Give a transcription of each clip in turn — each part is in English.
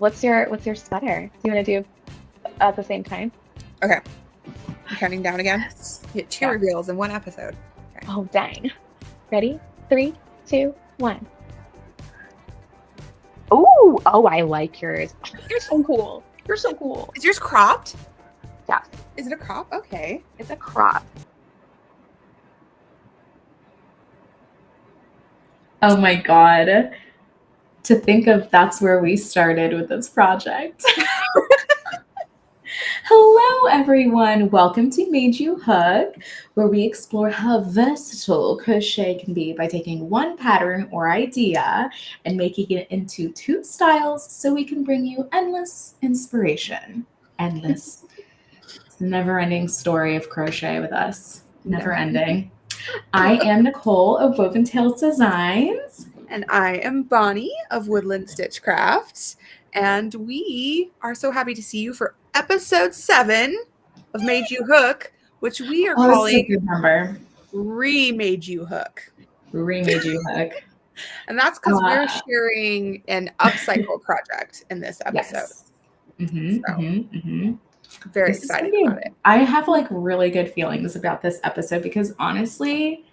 What's your sweater? Do you want to do at the same time? Okay. I'm counting down again. Yes. Get two reveals in one episode. Okay. Oh, dang. Ready? 3, 2, 1. Oh, I like yours. You're so cool. You're so cool. Is yours cropped? Yeah. Is it a crop? Okay. It's a crop. Oh my God. To think of that's where we started with this project. Hello, everyone. Welcome to Made You Hook, where we explore how versatile crochet can be by taking one pattern or idea and making it into 2 styles so we can bring you endless inspiration. Endless. It's a never-ending story of crochet with us. Never ending. I am Nicole of Woven Tales Designs. And I am Bonnie of Woodland Stitch Crafts. And we are so happy to see you for episode 7 of Made You Hook, which we are calling That's a good number. Remade You Hook. Remade You Hook. And that's because we're sharing an upcycle project in this episode. Yes. Very excited about it. I have like really good feelings about this episode because honestly,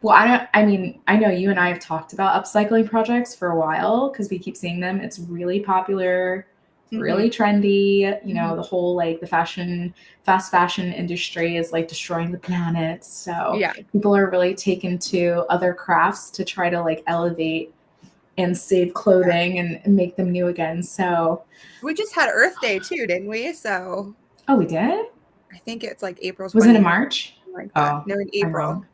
I know you and I have talked about upcycling projects for a while because we keep seeing them. It's really popular, really trendy. You know, the whole like the fast fashion industry is like destroying the planet. So people are really taken to other crafts to try to like elevate and save clothing and make them new again. So we just had Earth Day too, didn't we? So we did? I think it's like April. Was it in March? Like no, in April.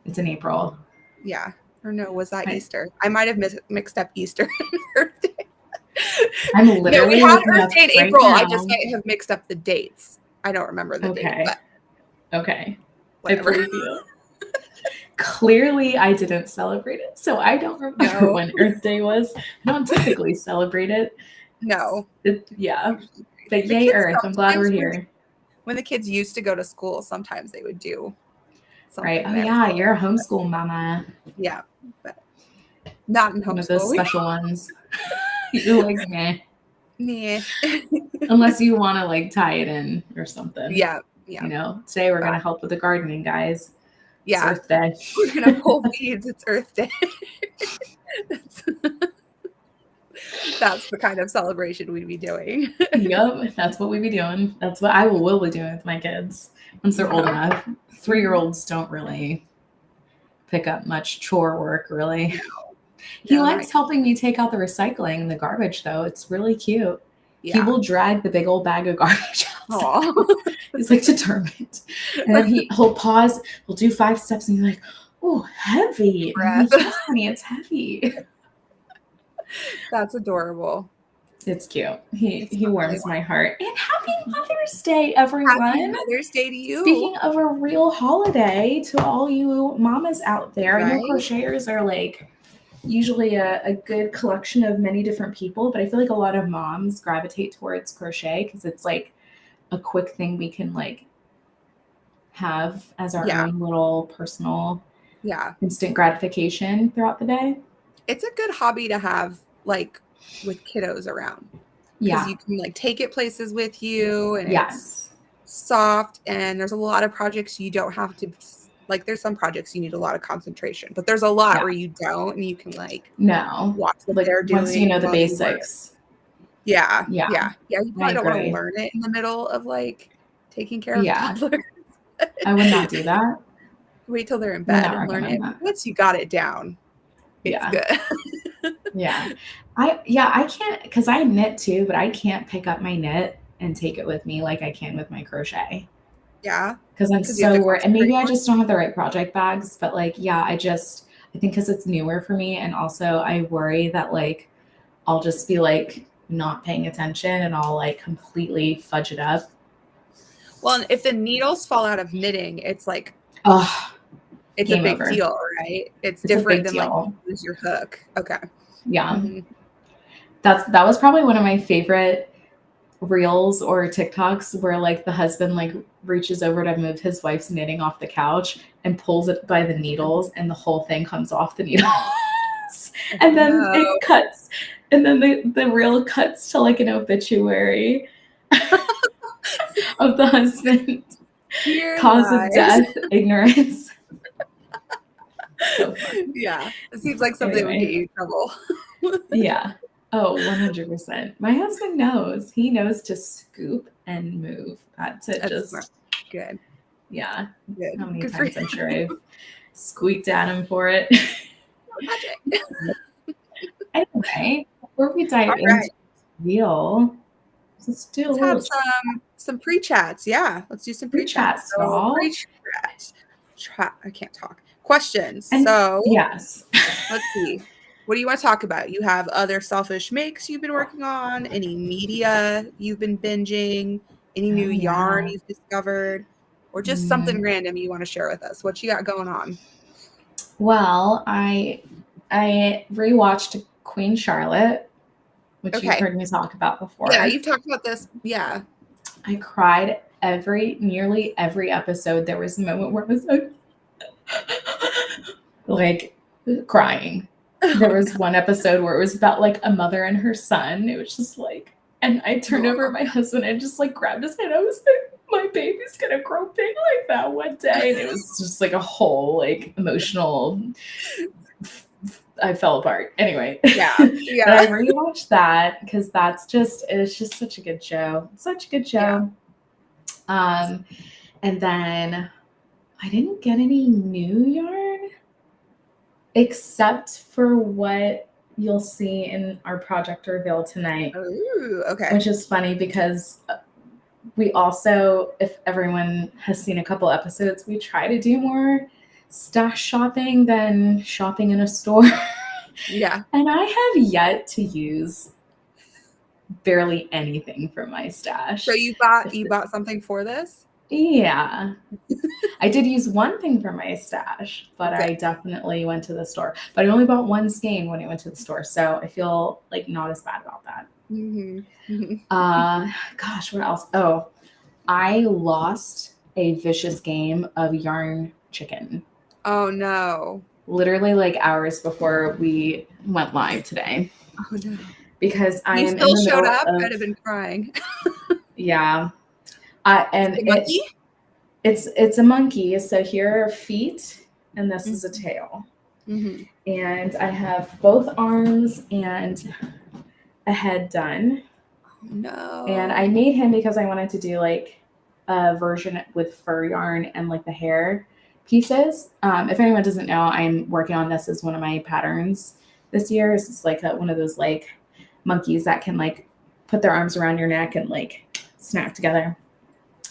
It's in April. Yeah. Or no, was that Easter? I might have mixed up Easter and Earth Day. I'm literally we had Earth Day in April. Now. I just might have mixed up the dates. I don't remember the date. But okay. Whatever. I believe you. Clearly, I didn't celebrate it, so I don't remember when Earth Day was. I don't typically celebrate it. No. But yay, Earth. I'm glad we're here. When the kids used to go to school, sometimes they would do right. Oh, yeah. You're a homeschool mama. Yeah. But not in homeschool. One of those special ones. You're like, meh. Yeah. Unless you want to like tie it in or something. Yeah. You know, today we're going to help with the gardening, guys. Yeah. It's Earth Day. We're going to pull weeds. It's Earth Day. That's the kind of celebration we'd be doing. Yep, that's what we'd be doing. That's what I will be doing with my kids once they're old enough. 3-year-olds don't really pick up much chore work, really. No. He likes helping me take out the recycling and the garbage, though. It's really cute. Yeah. He will drag the big old bag of garbage out. He's like determined. And then he'll pause, he'll do 5 steps, and he's like, oh, heavy. Like, yes, honey, it's heavy. That's adorable. It's cute. He warms my heart. And happy Mother's Day, everyone. Happy Mother's Day to you. Speaking of a real holiday, to all you mamas out there, I know crocheters are like usually a good collection of many different people, but I feel like a lot of moms gravitate towards crochet because it's like a quick thing we can like have as our own little personal instant gratification throughout the day. It's a good hobby to have like with kiddos around. Because you can like take it places with you and it's soft, and there's a lot of projects you don't have to like, there's some projects you need a lot of concentration, but there's a lot where you don't, and you can like watch what they're doing. Once you know the basics. Yeah. You probably don't want to learn it in the middle of like taking care of toddlers. I would not do that. Wait till they're in bed and learn it. Once you got it down, it's good. I can't, because I knit too, but I can't pick up my knit and take it with me like I can with my crochet. Yeah. Because I'm so worried. And maybe I just don't have the right project bags, but like, I think because it's newer for me. And also I worry that like, I'll just be like not paying attention and I'll like completely fudge it up. Well, and if the needles fall out of knitting, it's like, it's a big deal, right? It's different than like lose your hook. Okay. Yeah. That was probably one of my favorite reels or TikToks where like the husband like reaches over to move his wife's knitting off the couch and pulls it by the needles and the whole thing comes off the needles. And then it cuts And then the reel cuts to like an obituary of the husband. Dear Cause of lives. death, ignorance. So funny. Yeah. It seems like something that would get you in trouble. Yeah. Oh, 100%. My husband knows. He knows to scoop and move. That's it. That's Just smart. Good. yeah. Good. How many Good for times you. I'm sure I've squeaked at him for it. Magic. Anyway, before we dive All into right. the reel, let's do a Let's little have some pre-chats. Yeah, let's do some pre-chats. pre-chats, y'all. Pre-chats. I can't talk. Questions. And so yes. let's see. What do you want to talk about? You have other selfish makes you've been working on? Any media you've been binging? Any new yarn you've discovered? Or just something random you want to share with us? What you got going on? Well, I rewatched Queen Charlotte, which you've heard me talk about before. Yeah, you've talked about this. Yeah. I cried nearly every episode. There was a moment where I was like crying. There was one episode where it was about like a mother and her son. It was just like, and I turned over to my husband and just like grabbed his hand. I was like, my baby's gonna grow big like that one day. And it was just like a whole like emotional, I fell apart. Anyway. Yeah. But I rewatched that because it's just such a good show. Such a good show. Yeah. And then I didn't get any new yarn except for what you'll see in our project reveal tonight. Ooh, okay. Which is funny because we also, if everyone has seen a couple episodes, we try to do more stash shopping than shopping in a store. Yeah. And I have yet to use barely anything from my stash. So you bought something for this? Yeah. I did use one thing from my stash, but I definitely went to the store. But I only bought one skein when I went to the store, so I feel like not as bad about that. Gosh, what else? Oh, I lost a vicious game of yarn chicken. Oh no. Literally like hours before we went live today. Oh no. Because I am still in the showed middle up. of, I'd have been crying. Yeah. And it's a monkey. So here are feet and this is a tail. And I have both arms and a head done. Oh, no. And I made him because I wanted to do like a version with fur yarn and like the hair pieces. If anyone doesn't know, I'm working on this as one of my patterns this year. It's like one of those like monkeys that can like put their arms around your neck and like snap together.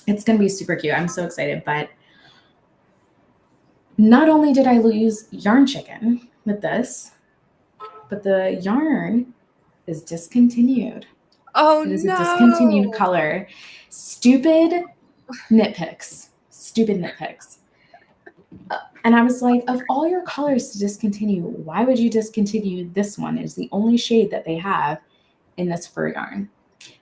It's going to be super cute. I'm so excited. But not only did I lose yarn chicken with this, but the yarn is discontinued. Oh, it is a discontinued color. Stupid nitpicks. And I was like, of all your colors to discontinue, why would you discontinue this one? It's the only shade that they have in this fur yarn.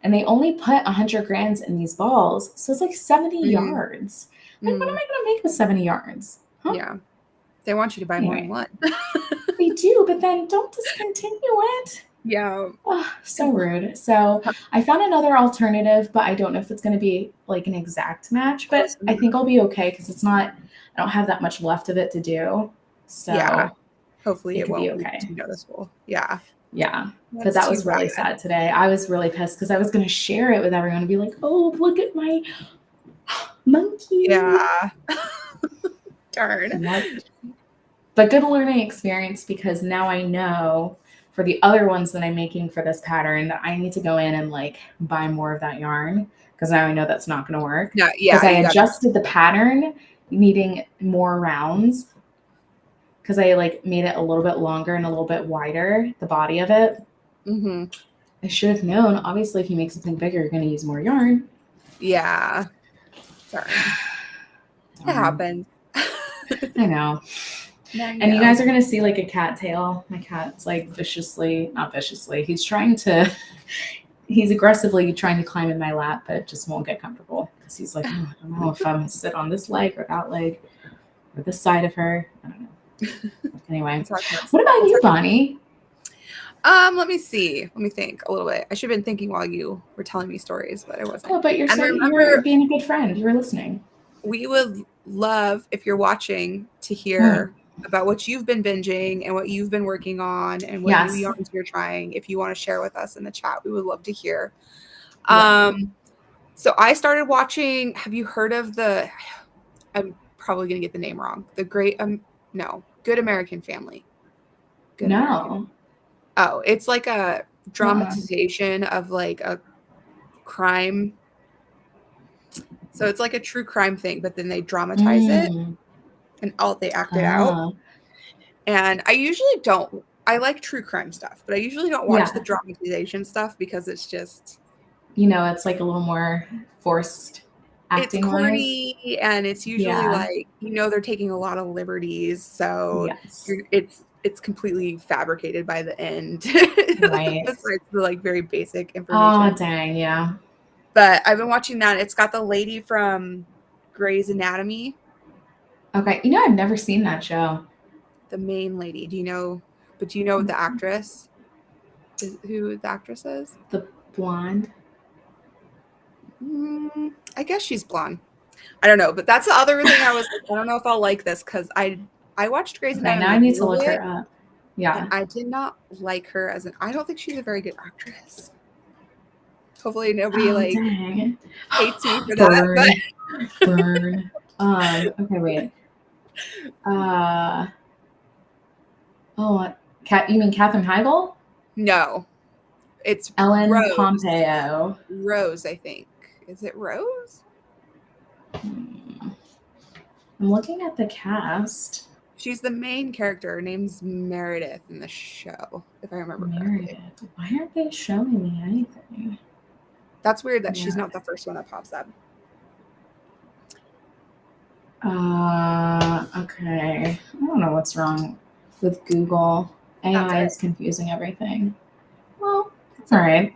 And they only put 100 grams in these balls. So it's like 70 yards. Like, what am I going to make with 70 yards? Huh? Yeah. They want you to buy more than one. They do, but then don't discontinue it. Yeah. Oh, so rude. So I found another alternative, but I don't know if it's going to be like an exact match, but I think I'll be okay because it's not, I don't have that much left of it to do. So yeah. Hopefully it won't be okay. Be too noticeable. Yeah. Yeah. But that was really sad today. I was really pissed because I was going to share it with everyone and be like, oh, look at my monkey. Yeah. Darn. But good learning experience because now I know for the other ones that I'm making for this pattern that I need to go in and like buy more of that yarn because now I know that's not going to work. Yeah. Because I adjusted the pattern needing more rounds because I like made it a little bit longer and a little bit wider, the body of it. I should have known. Obviously, if you make something bigger, you're going to use more yarn. Yeah. Sorry. It happens. I know. And you guys are going to see like a cat tail. My cat's like not viciously. He's aggressively trying to climb in my lap, but just won't get comfortable. Because he's like, oh, I don't know if I'm going to sit on this leg or that leg or this side of her. I don't know. Anyway, what about you, Bonnie? Let me see. Let me think a little bit. I should have been thinking while you were telling me stories, but I wasn't. Oh, but you're being a good friend. You're listening. We would love, if you're watching, to hear about what you've been binging and what you've been working on and what new yarns you're trying. If you want to share with us in the chat, we would love to hear. So I started watching. Have you heard of I'm probably gonna get the name wrong. The Good American Family. No. American. Oh, it's like a dramatization of like a crime. So it's like a true crime thing, but then they dramatize it and they act it out. And I usually don't. I like true crime stuff, but I usually don't watch the dramatization stuff because it's just, it's like a little more forced acting. It's corny, and it's usually like, they're taking a lot of liberties, so it's completely fabricated by the end. Right. Besides the like very basic information. Oh dang, yeah. But I've been watching that. It's got the lady from Grey's Anatomy. Okay, I've never seen that show. The main lady. Do you know the actress? Who the actress is? The blonde. I guess she's blonde. I don't know, but that's the other thing I was like, I don't know if I'll like this because I watched Grey's Anatomy. Now I need to look her up. Yeah. And I did not like her I don't think she's a very good actress. Hopefully nobody hates me for that. Burn. Okay, wait. You mean Katherine Heigl? No. It's Ellen Rose. Pompeo. Rose, I think. Is it Rose? I'm looking at the cast. She's the main character. Her name's Meredith in the show, if I remember correctly. Why aren't they showing me anything? That's weird that she's not the first one that pops up. Okay. I don't know what's wrong with Google. AI is confusing everything. Well, it's all right.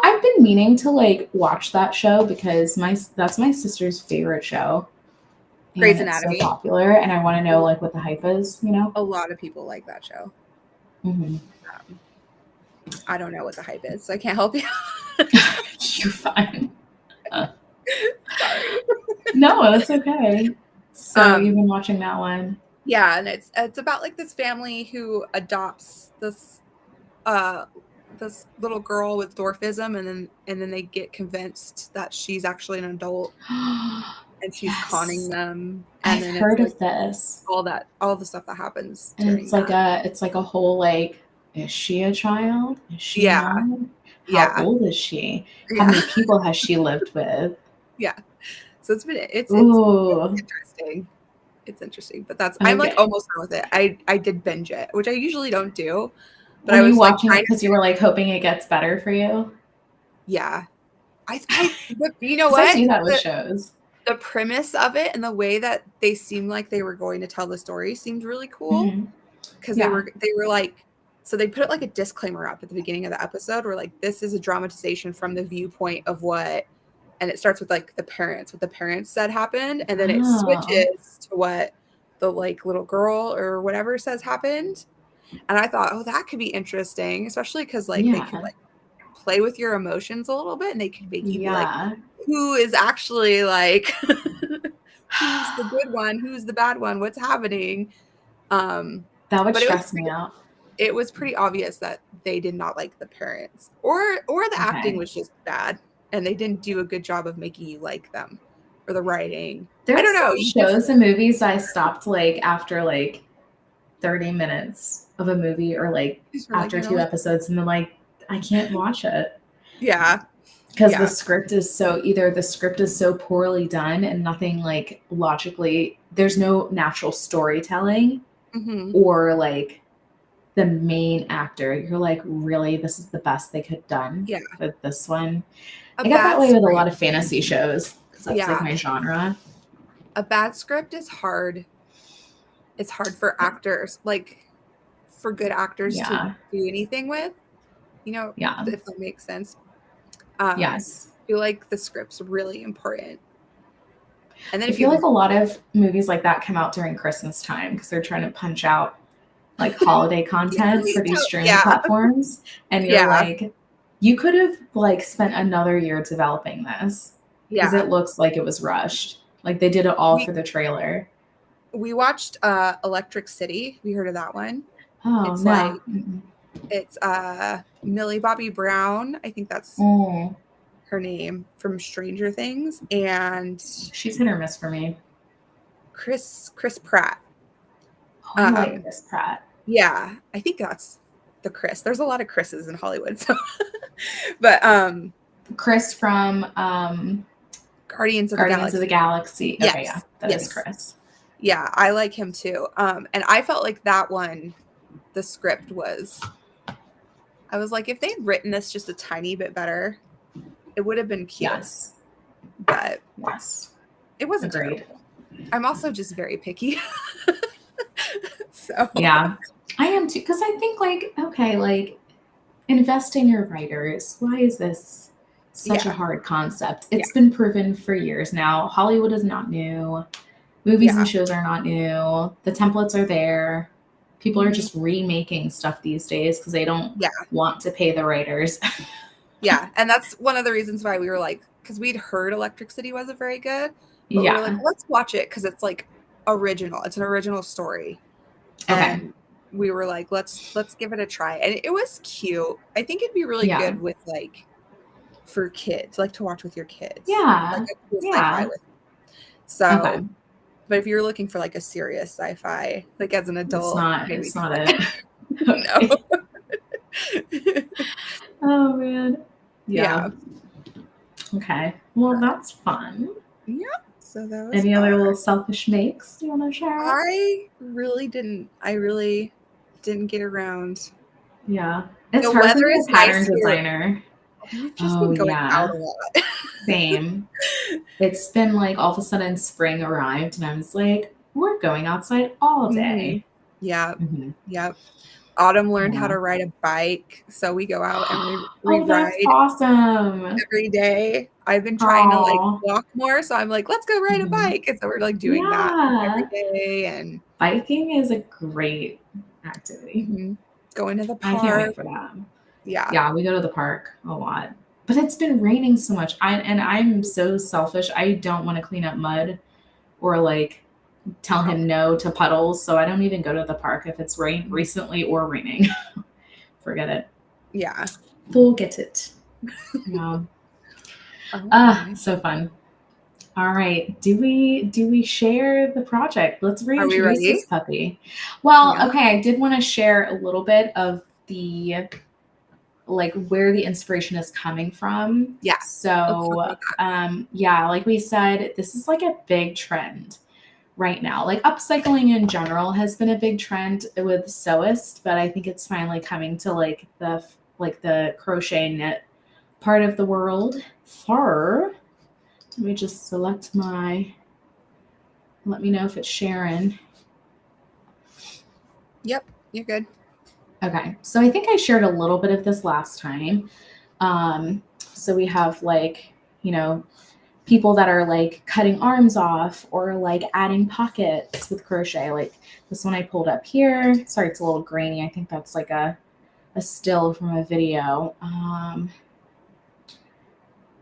I've been meaning to watch that show because that's my sister's favorite show. Grey's Anatomy. It's so popular, and I want to know what the hype is. A lot of people like that show. Mm-hmm. I don't know what the hype is, so I can't help you. You're fine. Sorry. No, that's okay. So you've been watching that one? Yeah, and it's about like this family who adopts this little girl with dwarfism, and then they get convinced that she's actually an adult, and she's conning them. And I've heard of this. All the stuff that happens. And it's like a whole is she a child? Is she not? How old is she? How many people has she lived with? Yeah. So it's interesting. It's interesting, but I'm almost done with it. I did binge it, which I usually don't do. But I was watching it because you were hoping it gets better for you. Yeah, but you know what? I do that with shows. The premise of it and the way that they seemed like they were going to tell the story seemed really cool because they were so they put a disclaimer up at the beginning of the episode where this is a dramatization from the viewpoint of what. And it starts with what the parents said happened, and then it switches to what the little girl or whatever says happened. And I thought, that could be interesting, especially because they could play with your emotions a little bit, and they could make you be who is actually who's the good one, who's the bad one, what's happening. That would stress me out. It was pretty obvious that they did not like the parents, or the acting was just bad. And they didn't do a good job of making you like them, or the writing. I don't know. Shows and movies I stopped after 30 minutes of a movie, or after 2 episodes, and then I can't watch it. Yeah. Because the script is so poorly done, and nothing logically. There's no natural storytelling, or the main actor. You're really, this is the best they could have done with this one. I got that way with a lot of fantasy shows because that's my genre. A bad script is hard. It's hard for actors, for good actors to do anything with. If that makes sense. Yes. I feel like the script's really important. And then I feel a lot of movies like that come out during Christmas time because they're trying to punch out like holiday content for these streaming Yeah. platforms. And you're Yeah. like, you could have like spent another year developing this because Yeah. it looks like it was rushed. Like they did it all for the trailer. We watched Electric City. We heard of that one. Oh, It's no. like it's Millie Bobby Brown. I think that's her name from Stranger Things, and she's hit or miss for me. Chris Pratt. Oh, I like Chris Pratt. Yeah, I think that's the Chris. There's a lot of Chris's in Hollywood, so but Chris from Guardians of the Galaxy. Yes. Okay, yeah, that is Chris. Yeah, I like him too. And I felt like that one, the script was, I was like, if they'd written this just a tiny bit better, it would have been cute. Yes. But it wasn't Agreed. terrible. I'm also just very picky. So yeah, I am too. Because I think like, okay, like invest in your writers. Why is this such a hard concept? It's been proven for years now. Hollywood is not new. Movies and shows are not new. The templates are there. People are just remaking stuff these days because they don't want to pay the writers. Yeah, and that's one of the reasons why we were like, because we'd heard Electric City wasn't very good, but we were like, let's watch it because it's like original. It's an original story. And we were like, let's give it a try. And it was cute. I think it'd be really good with like for kids, like to watch with your kids. Yeah. Like a cool sci-fi with. So but if you're looking for like a serious sci-fi, like as an adult, it's not it. No. Oh man. Yeah. Okay. Well, that's fun. Yeah. So that was any other little selfish makes you want to share? I really didn't get around. Yeah. It's hard to be a pattern designer. We've just been going out a lot. Same. It's been like all of a sudden spring arrived and I was like, we're going outside all day. Yeah. Yep. Autumn learned how to ride a bike. So we go out and we ride awesome. every day. I've been trying to like walk more. So I'm like, let's go ride a bike. And so we're like doing that every day. And biking is a great activity. Going to the park. I can't wait for that. Yeah. Yeah, we go to the park a lot. But it's been raining so much. I'm so selfish. I don't want to clean up mud or like tell him no to puddles. So I don't even go to the park if it's rained recently or raining. Forget it. Yeah. Forget it. Yeah. So fun. All right. Do we share the project? Let's reintroduce this puppy. Well, okay. I did want to share a little bit of the like where the inspiration is coming from. Yeah. So like we said, this is like a big trend right now. Like upcycling in general has been a big trend with sewists, but I think it's finally coming to like the crochet knit part of the world. Let me just select let me know if it's Sharon. Yep, you're good. Okay, so I think I shared a little bit of this last time. So we have like, people that are like cutting arms off or like adding pockets with crochet. Like this one I pulled up here. Sorry, it's a little grainy. I think that's like a still from a video.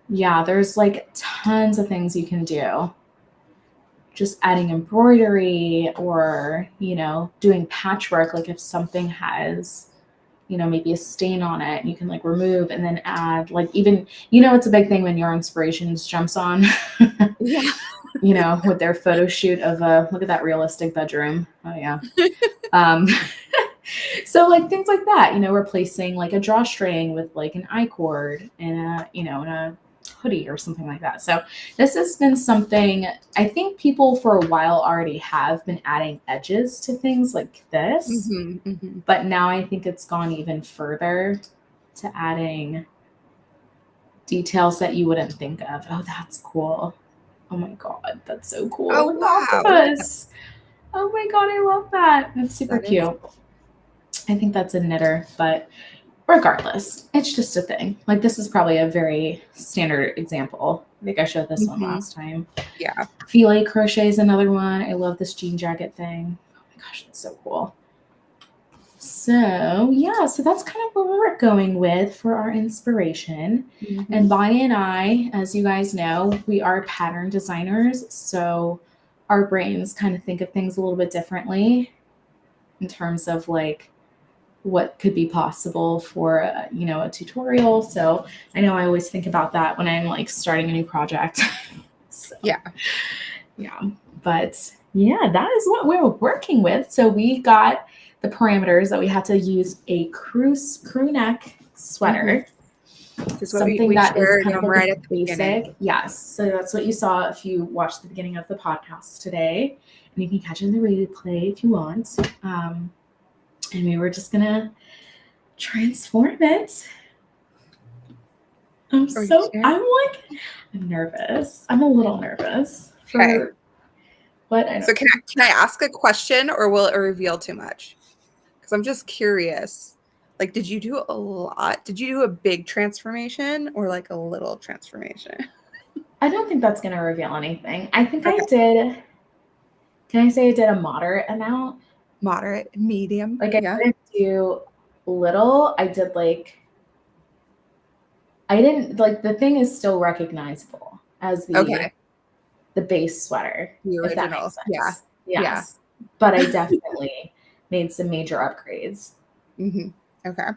Yeah, there's like tons of things you can do. Just adding embroidery or, doing patchwork. Like if something has, maybe a stain on it, you can like remove and then add like even, it's a big thing when Your Inspirations jumps on, with their photo shoot of look at that realistic bedroom. Oh yeah. So like things like that, replacing like a drawstring with like an I-cord and a hoodie or something like that. So this has been something I think people for a while already have been adding edges to things like this, but now I think it's gone even further to adding details that you wouldn't think of. Oh, that's cool. Oh my God, that's so cool. Oh, wow. Octopus. Oh my God, I love that. That's super cute. I think that's a knitter, but regardless, it's just a thing. Like this is probably a very standard example. I think I showed this one last time. Yeah. Filet crochet is another one. I love this jean jacket thing. Oh my gosh, it's so cool. So yeah, so that's kind of what we're going with for our inspiration. Mm-hmm. And Bonnie and I, as you guys know, we are pattern designers. So our brains kind of think of things a little bit differently in terms of like what could be possible for a tutorial. So I know I always think about that when I'm like starting a new project. So, yeah, but yeah, that is what we're working with. So we got the parameters that we had to use a crew neck sweater. Something that is kind of like right basic. Yes. So that's what you saw if you watched the beginning of the podcast today. And you can catch it in the replay if you want. And we were just going to transform it. I'm nervous. I'm a little nervous. Okay. So can I ask a question, or will it reveal too much? Because I'm just curious. Like, did you do a lot? Did you do a big transformation or like a little transformation? I don't think that's going to reveal anything. I think I did. Can I say I did a moderate amount? Moderate, medium. Like I didn't do little. I did the thing is still recognizable as the base sweater. The original. If that makes sense. Yeah. Yes. Yeah. But I definitely made some major upgrades. Mm-hmm. Okay. All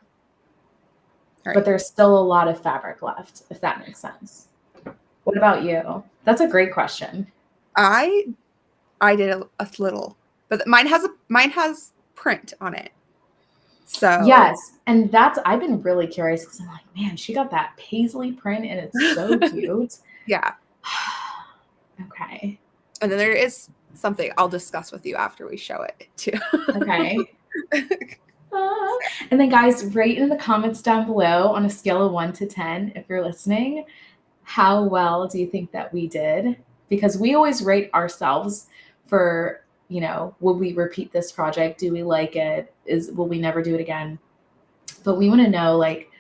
right. But there's still a lot of fabric left, if that makes sense. What about you? That's a great question. I did a little, but mine has print on it. So yes, and I've been really curious because I'm like, man, she got that paisley print and it's so cute. Yeah. Okay. And then there is something I'll discuss with you after we show it too. Okay. And then guys, rate in the comments down below on a scale of 1 to 10, if you're listening, how well do you think that we did? Because we always rate ourselves for, will we repeat this project? Do we like it? Will we never do it again? But we want to know, like,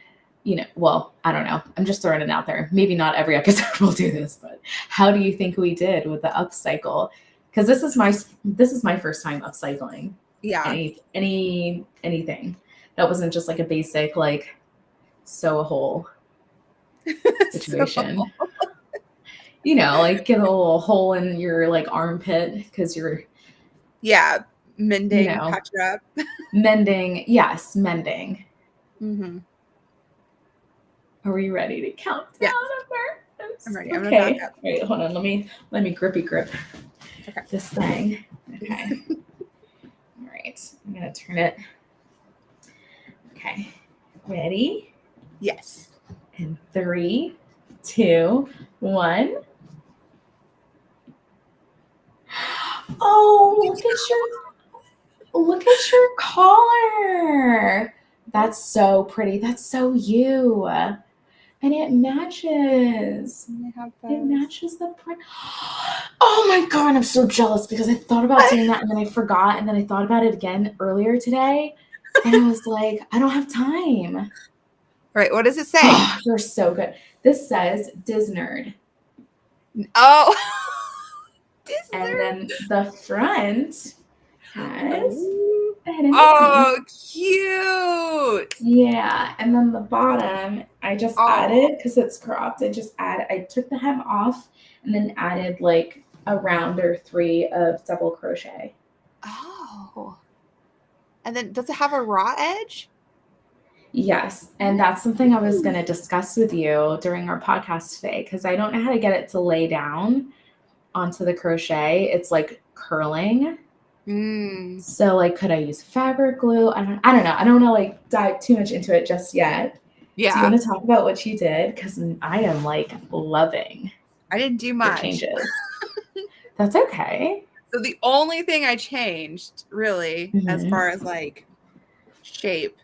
well, I don't know. I'm just throwing it out there. Maybe not every episode will do this, but how do you think we did with the upcycle? Because this is my first time upcycling. Yeah. Anything that wasn't just like a basic like sew a hole situation. Like get a little hole in your like armpit because you're mending, patch it up. Mending. Mm-hmm. Are we ready to count down? Yeah. I'm ready. I'm okay. Wait, hold on. Let me grip this thing. Okay. All right. I'm gonna turn it. Okay. Ready? Yes. And 3, 2, 1. Oh, look at your collar. That's so pretty. That's so you. And it matches. It matches the print. Oh my God, I'm so jealous because I thought about doing that and then I forgot. And then I thought about it again earlier today. And I was like, I don't have time. All right. What does it say? Oh, you're so good. This says Disnerd. Oh. Disnerd. And then the front has cute. Yeah. And then the bottom, I just added, because it's cropped, I took the hem off and then added like a round or 3 of double crochet. Oh. And then does it have a raw edge? Yes. And that's something I was going to discuss with you during our podcast today, because I don't know how to get it to lay down onto the crochet. It's like curling. So like, could I use fabric glue? I don't know. I don't want to like dive too much into it just yet. Yeah. Do you want to talk about what you did? Because I am like loving. I didn't do much changes. That's okay. So the only thing I changed really, as far as like shape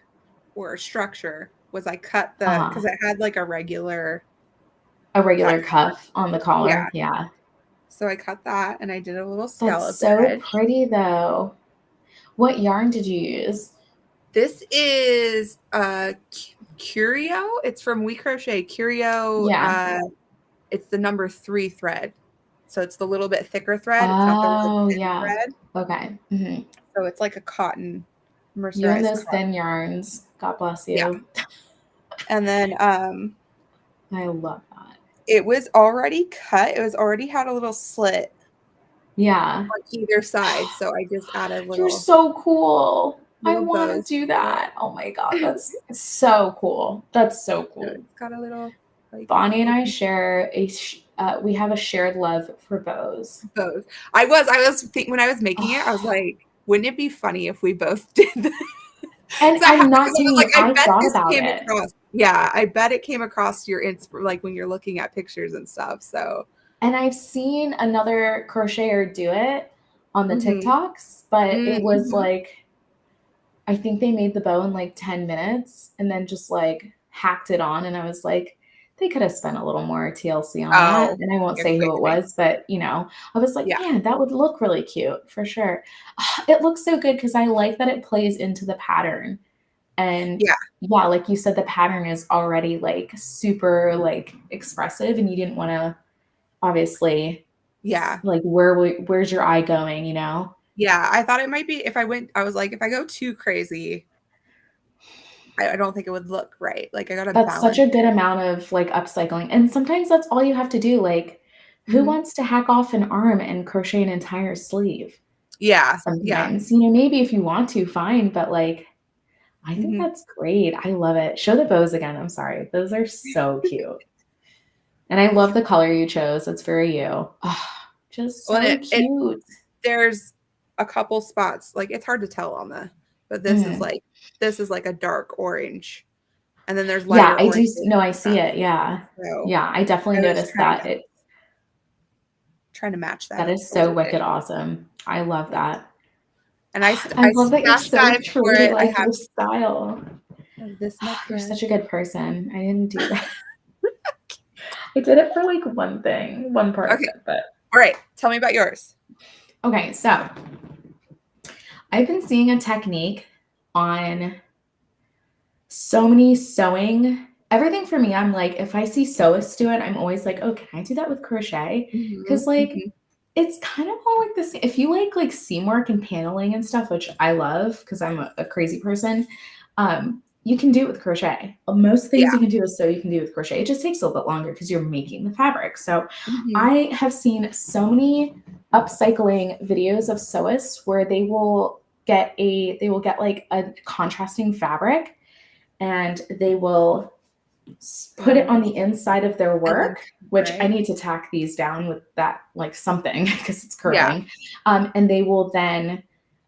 or structure, was I cut because it had like a regular cuff on the collar. Yeah. So I cut that and I did a little scallop. That's so edge. Pretty though. What yarn did you use? This is Curio. It's from We Crochet. Curio. Yeah. It's the number 3 thread. So it's the little bit thicker thread. It's not the really thin thread. Okay. Mm-hmm. So it's like a cotton You and mercerized those cotton. thin yarns. God bless you. Yeah. And then I love that. it was already cut. It was already had a little slit Yeah. on either side. So I just added You're so cool. I want to bows. do that. Oh my God. That's so cool. That's so cool. It's got a little like Bonnie and I share we have a shared love for bows. bows. When I was making it, I was like, wouldn't it be funny if we both did that? And I'm not kidding you. I bet thought this about came it. across. Yeah, I bet it came across your like when you're looking at pictures and stuff. So, and I've seen another crocheter do it on the TikToks, but it was like, I think they made the bow in like 10 minutes and then just like hacked it on. And I was like, they could have spent a little more TLC on that. And I won't say who it was, but you know, I was like, man, that would look really cute for sure. It looks so good because I like that it plays into the pattern. And yeah, like you said, the pattern is already like super like expressive and you didn't want to obviously, like where's your eye going, you know? Yeah, I thought it might be I was like, if I go too crazy, I don't think it would look right. Like I gotta balance. That's such a good amount of like upcycling. And sometimes that's all you have to do. Like who wants to hack off an arm and crochet an entire sleeve? Yeah. Sometimes, you know, maybe if you want to, fine. But like, I think that's great. I love it. Show the bows again. I'm sorry. Those are so cute. And I love the color you chose. It's very you. Oh, just so cute. There's a couple spots, like it's hard to tell on but this is like a dark orange. And then there's lighter orange. Yeah, I do. No, I see it. Yeah. So yeah, I definitely noticed that. Trying to match that. That is so wicked awesome. I love that. And I love that you're so true to like your style. You're such a good person. I didn't do that. I did it for like one part of it, but all right. Tell me about yours. Okay, so I've been seeing a technique on so many sewing. Everything for me, I'm like, if I see sewists do it, I'm always like, oh, can I do that with crochet? Because like it's kind of all like this. If you like seam work and paneling and stuff, which I love because I'm a crazy person, you can do it with crochet. Most things you can do you can do with crochet. It just takes a little bit longer because you're making the fabric. So I have seen so many upcycling videos of sewists where they will get like a contrasting fabric and they will put it on the inside of their work, which I need to tack these down with that like something because it's curling. And they will then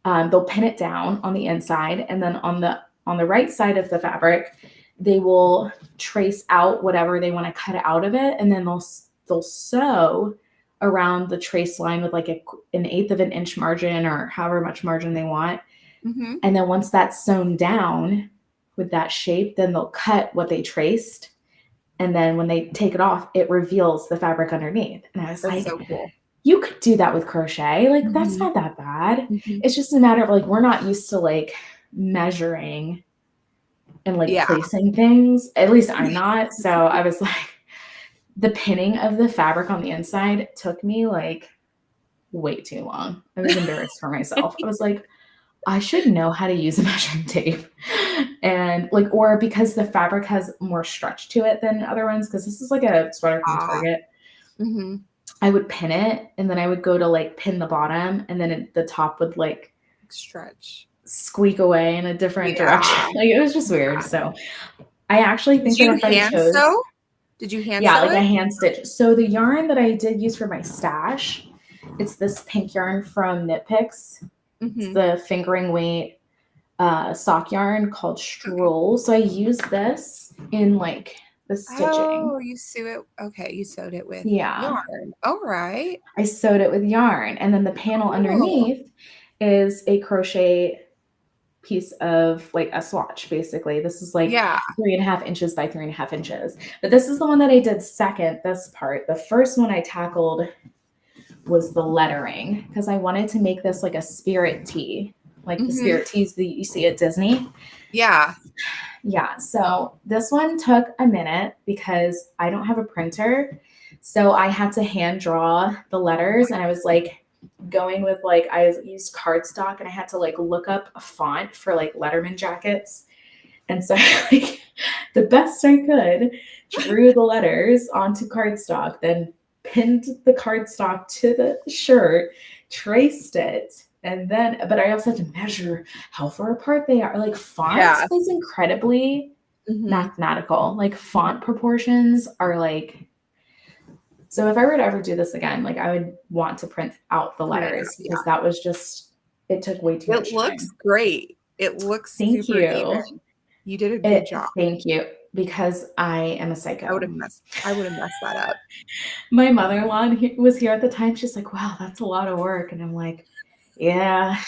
they'll pin it down on the inside, and then on the right side of the fabric, they will trace out whatever they want to cut out of it, and then they'll sew around the trace line with like an 1/8 of an inch margin or however much margin they want. And then once that's sewn down with that shape, then they'll cut what they traced. And then when they take it off, it reveals the fabric underneath. And I was like, so cool. You could do that with crochet. Like, that's not that bad. It's just a matter of like, we're not used to like measuring and like placing things. At least I'm not. So I was like, the pinning of the fabric on the inside took me like way too long. I was embarrassed for myself. I was like, I should know how to use a measuring tape. And like, or because the fabric has more stretch to it than other ones, because this is like a sweater from Target. I would pin it and then I would go to like pin the bottom, and then the top would like squeak away in a different direction. Like it was just weird. So I actually think that if I chose, did you hand sew like it? a hand stitch. So the yarn that I did use for my stash, it's this pink yarn from Knit Picks. It's the fingering weight sock yarn called Stroll. So I use this in like the stitching. Oh, you sew it. Okay, you sewed it with yarn. All right. I sewed it with yarn, and then the panel underneath is a crochet piece of like a swatch. Basically, this is like 3.5 inches by 3.5 inches. But this is the one that I did second. This part, the first one I tackled was the lettering, because I wanted to make this like a spirit tee, like the spirit tees that you see at Disney. Yeah. So this one took a minute because I don't have a printer. So I had to hand draw the letters, and I was like, going with like, I used cardstock and I had to like look up a font for like Letterman jackets. And so like the best I could, drew the letters onto cardstock, then pinned the cardstock to the shirt, traced it. And then, but I also had to measure how far apart they are. Like fonts is incredibly mathematical. Like font proportions are like, so if I were to ever do this again, like I would want to print out the letters because that was just, it took way too much time. It looks great. It looks Thank super you. even. You did a good job. Thank you. Because I am a psycho. I would have messed that up. My mother-in-law was here at the time. She's like, wow, that's a lot of work. And I'm like, yeah,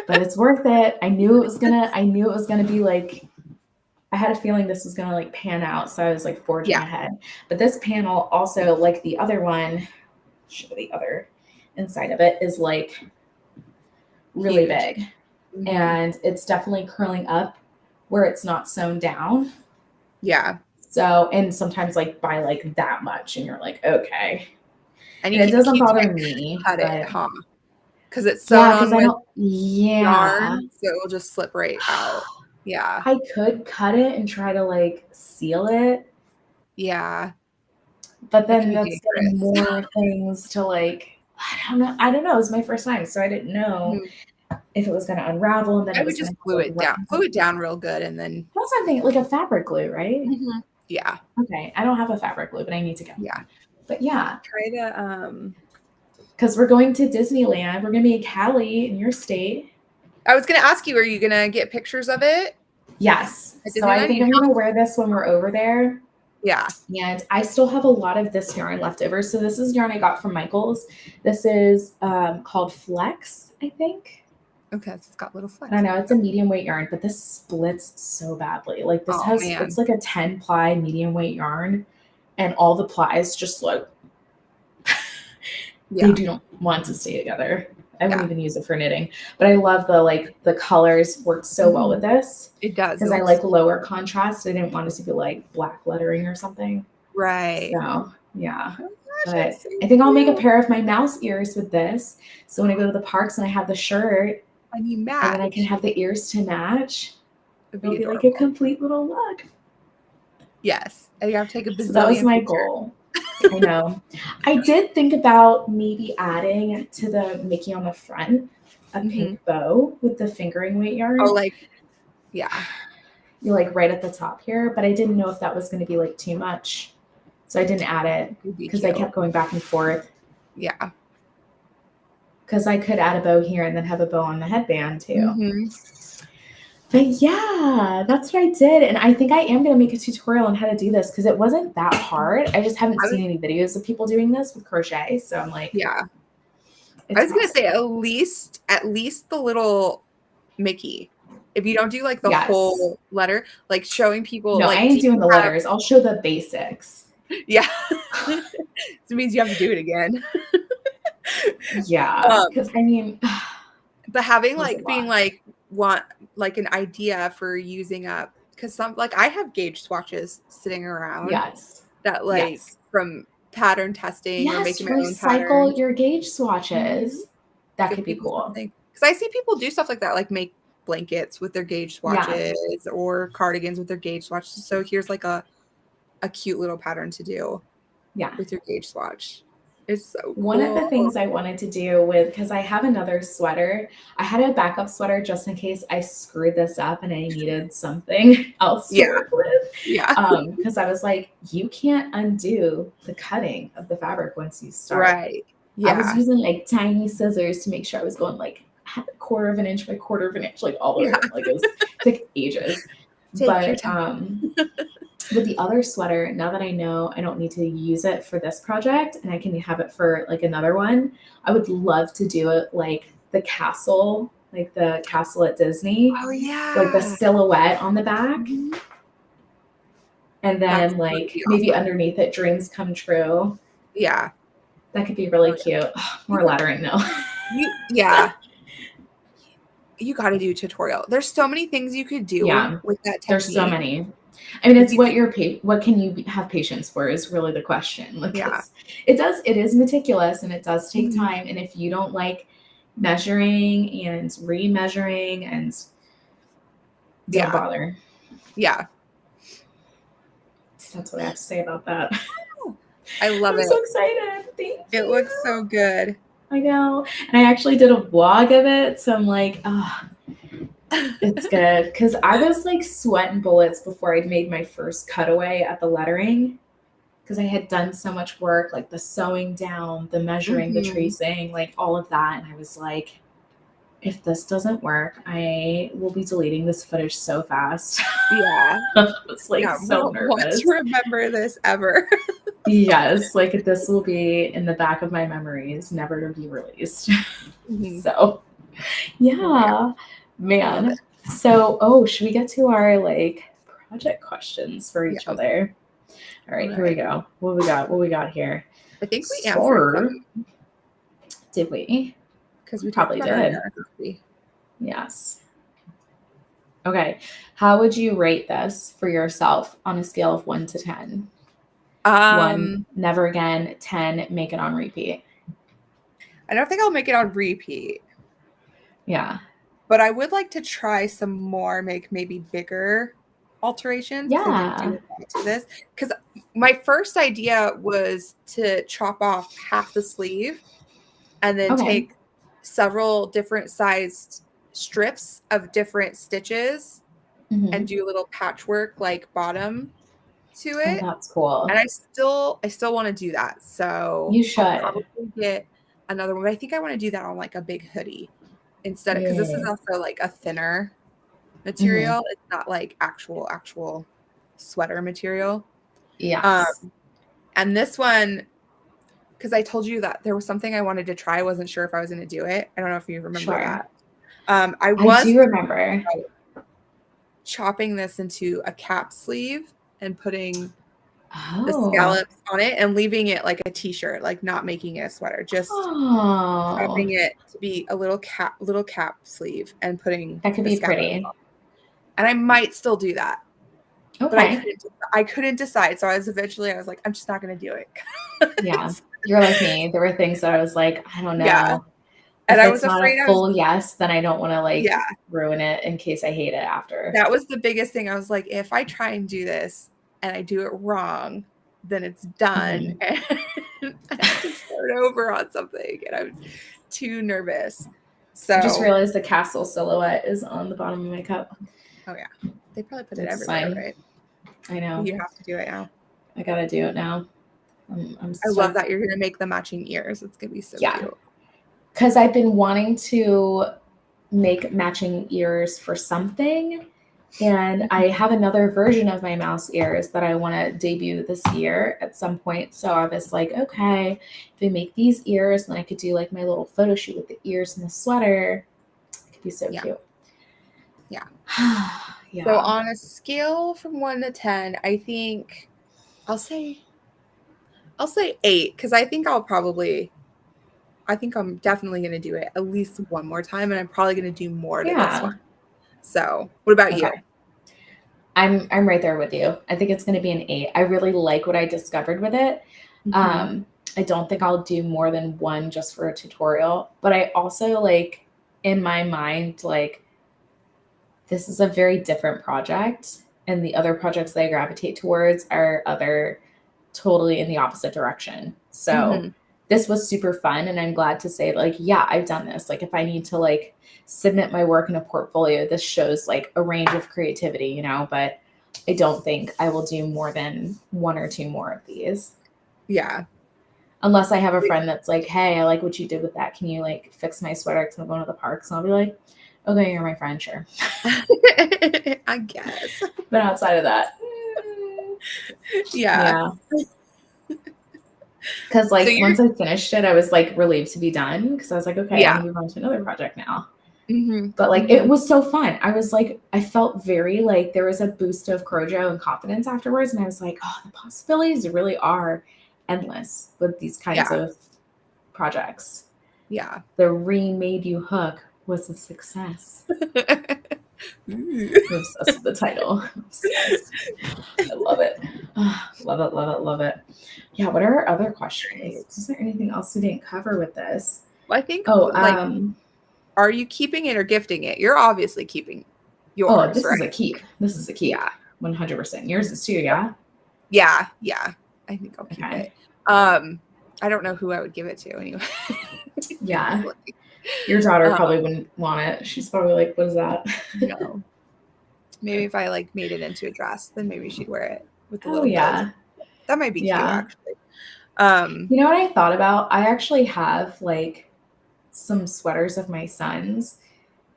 but it's worth it. I knew it was gonna be like, I had a feeling this was gonna like pan out. So I was like forging ahead. But this panel also, like the other one, show the other inside of it, is like really big. And it's definitely curling up where it's not sewn down. Yeah. So, and sometimes like by like that much, and you're like, okay. And it doesn't bother me. Cut it, huh? Because it's sewn on with yarn, so it will just slip right out. Yeah. I could cut it and try to like seal it. Yeah. But then that's getting more things to like, I don't know. It was my first time, so I didn't know if it was going to unravel. And then I would just glue it down real good, and then that's something like a fabric glue, right? Yeah. Okay. I don't have a fabric glue, but I need to go. Yeah. But yeah, try to because we're going to Disneyland. We're gonna be in Cali in your state. I was gonna ask you, are you gonna get pictures of it? Yes. So I think I'm gonna wear this when we're over there. Yeah. And I still have a lot of this yarn left over. So this is yarn I got from Michael's. This is called Flex, I think. Okay, so it's got little flex. I don't know, it's a medium weight yarn, but this splits so badly. Like this it's like a 10 ply medium weight yarn, and all the plies just like they do not want to stay together. I wouldn't even use it for knitting, but I love the colors work so well with this. It does. Because I like lower contrast. I didn't want it to be like black lettering or something. Right. So yeah. Oh gosh, but I think I'll make a pair of my mouse ears with this. So when I go to the parks and I have the shirt, and you match, and then I can have the ears to match. It'll be adorable. like a complete little look. Yes. And you have to take a bazillion. So that was my goal. I know. I did think about maybe adding to the Mickey on the front a pink bow with the fingering weight yarn. Oh, like, yeah. You're like right at the top here, but I didn't know if that was going to be like too much. So I didn't add it because I kept going back and forth. Yeah. Because I could add a bow here and then have a bow on the headband too. But yeah, that's what I did. And I think I am going to make a tutorial on how to do this because it wasn't that hard. I just haven't seen any videos of people doing this with crochet. So I'm like, yeah. I was going to say at least the little Mickey. If you don't do like the whole letter, like showing people. No, like, I ain't doing the letters. I'll show the basics. Yeah. It means you have to do it again. Yeah. Because I mean. But having like being like want like an idea for using up, because some like I have gauge swatches sitting around. Yes. That like from pattern testing or making my own pattern. Recycle your gauge swatches. That could be cool. Because I see people do stuff like that, like make blankets with their gauge swatches or cardigans with their gauge swatches. So here's like a cute little pattern to do. Yeah. With your gauge swatch. It's so cool. One of the things I wanted to do with, because I have another sweater, I had a backup sweater just in case I screwed this up and I needed something else to work with. Yeah. Because I was like, you can't undo the cutting of the fabric once you start. Right. Yeah. I was using like tiny scissors to make sure I was going like a quarter of an inch by quarter of an inch, like all over. Like it was took ages. With the other sweater, now that I know I don't need to use it for this project and I can have it for like another one, I would love to do it like the castle, like the castle at Disney. Oh yeah. Like the silhouette on the back. And then maybe underneath it, dreams come true. Yeah. That could be really cute. Oh, more lettering though. you got to do a tutorial. There's so many things you could do with that technique. There's so many. I mean, it's what can you have patience for is really the question. Like, it is meticulous and it does take time. And if you don't like measuring and remeasuring and don't bother. Yeah. That's what I have to say about that. I love it. I'm so excited. Thank you. It looks so good. I know. And I actually did a vlog of it. So I'm like, it's good. Because I was like sweating bullets before I'd made my first cutaway at the lettering. Because I had done so much work, like the sewing down, the measuring, the tracing, like all of that. And I was like, if this doesn't work, I will be deleting this footage so fast. Yeah. I was like so nervous. Want to remember this ever. Yes, like this will be in the back of my memories, never to be released. So, yeah, man. So, should we get to our like project questions for each other? All right, here we go. What we got here? I think we answered them. Did we? Because we probably did. Yes. Okay. How would you rate this for yourself on a scale of 1 to 10? 1, never again. 10, make it on repeat. I don't think I'll make it on repeat. Yeah. But I would like to try some more, make maybe bigger alterations. Yeah. To this. Because my first idea was to chop off half the sleeve and then take several different sized strips of different stitches and do a little patchwork like bottom to it. Oh, that's cool. And I still want to do that. So you should I'll probably get another one. But I think I want to do that on like a big hoodie instead because this is also like a thinner material. It's not like actual sweater material. Yeah. And this one, because I told you that there was something I wanted to try. I wasn't sure if I was going to do it. I don't know if you remember that. I do remember chopping this into a cap sleeve and putting the scallops on it and leaving it like a t-shirt, like not making it a sweater, just chopping it to be a little cap sleeve and putting that could be pretty. And I might still do that. Okay. But I couldn't decide. So I was like, I'm just not going to do it. Yeah. You're like me. There were things that I was like, I don't know. Yeah. And I was afraid not a full yes, then I don't want to like ruin it in case I hate it after. That was the biggest thing. I was like, if I try and do this and I do it wrong, then it's done. And I have to start over on something. And I'm too nervous. So I just realized the castle silhouette is on the bottom of my cup. Oh yeah. They probably put it everywhere, right? I know. You have to do it now. I gotta do it now. I love that you're gonna make the matching ears. It's gonna be so cute. Because I've been wanting to make matching ears for something. And I have another version of my mouse ears that I want to debut this year at some point. So I was like, okay, if I make these ears, then I could do like my little photo shoot with the ears and the sweater. It could be so cute. Yeah. So on a scale from 1 to 10, I think I'll say 8 because I think I'm definitely going to do it at least one more time, and I'm probably going to do more to this one. So what about you? I'm right there with you. I think it's going to be an 8. I really like what I discovered with it. I don't think I'll do more than one just for a tutorial, but I also like in my mind, like this is a very different project, and the other projects that I gravitate towards are totally in the opposite direction. So this was super fun, and I'm glad to say like, yeah, I've done this. Like if I need to like submit my work in a portfolio, this shows like a range of creativity, you know, but I don't think I will do more than 1 or 2 more of these. Yeah. Unless I have a friend that's like, hey, I like what you did with that. Can you like fix my sweater because I'm going to the parks? And I'll be like, okay, you're my friend, sure. I guess. But outside of that. Yeah. Because like once I finished it, I was like relieved to be done because I was like, okay, I'm gonna move on to another project now. But like it was so fun. I was like, I felt very like there was a boost of crojo and confidence afterwards, and I was like, oh, the possibilities really are endless with these kinds of projects. Yeah, the remade you hook. was a success. Ooh. I'm obsessed with the title. Obsessed. I love it. Love it, love it, love it. Yeah, what are our other questions? Is there anything else we didn't cover with this? Well, I think Oh, are you keeping it or gifting it? You're obviously keeping yours, this right? is a keep. This is a keep. Yeah. 100%. Yours is too, yeah? Yeah. I think I'll keep Okay. it. I don't know who I would give it to anyway. Yeah. Your daughter probably wouldn't want it. She's probably like, what is that? No. Maybe if I like made it into a dress, then maybe she'd wear it with the little yeah. bows. That might be cute, actually. You know what I thought about? I actually have like some sweaters of my son's,